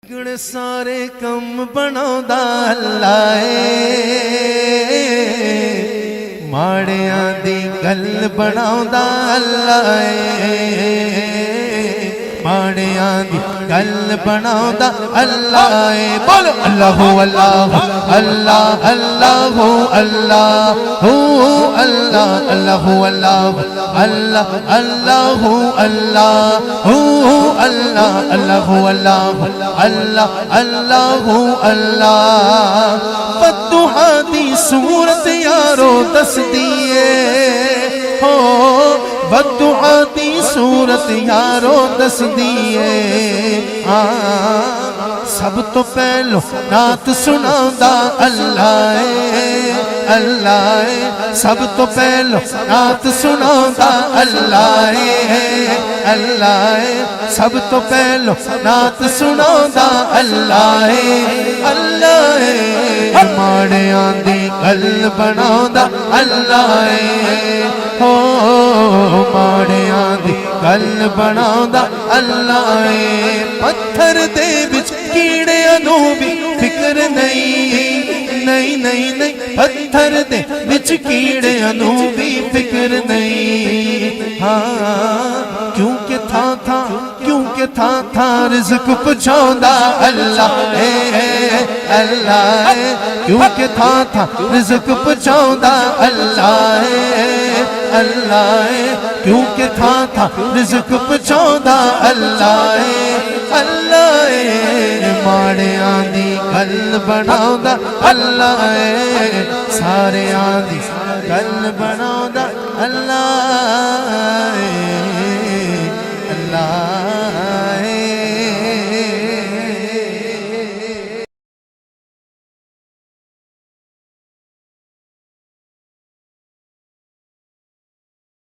बिगड़ सारे कम बनाउंदा अल्लाह माड़ियां दी गल बनाउंदा अल्लाह माड़ियां दी गल बनाउंदा अल्लाह बोलो अल्लाह अल्लाह अल्लाह अल्लाह अल्लाह अल्लाह अल्लाह अल्लाह अल्लाह अल्लाह अल्लाह अल्लाह अल्लाह अल्लाह अल्लाह अल्लाह बद्दुआ दी सूरत यारो दस दिए हो बद्दुआ दी सूरत यारो दस दिए सब तो पहलो नात सुनांदा अल्लाह अल्लाह सब तो पहलो नात सुनांदा अल्लाह अल्लाह सब तो पहलो नात सुनांदा अल्लाह अल्लाह माड़ियां दी गल बनांदा अल्लाह हो माड़ियां दी गल बनांदा अल्लाह पत्थर दे विच कीड़ियां नूं भी फिक्र नहीं नहीं नहीं नहीं पत्थर दे विच कीड़ियां नूं भी फिक्र नहीं हाँ क्योंकि था रिज़्क़ पहुंचांदा अल्लाह अल्लाह क्योंकि था रिज़्क़ पहुंचांदा अल्लाह अल्लाह क्योंकि था रिज़्क़ पहुंचांदा अल्लाह अल्लाह माड़ियां दी गल बनाउंदा अल्लाह सारियां दी गल बनाउंदा अल्लाह।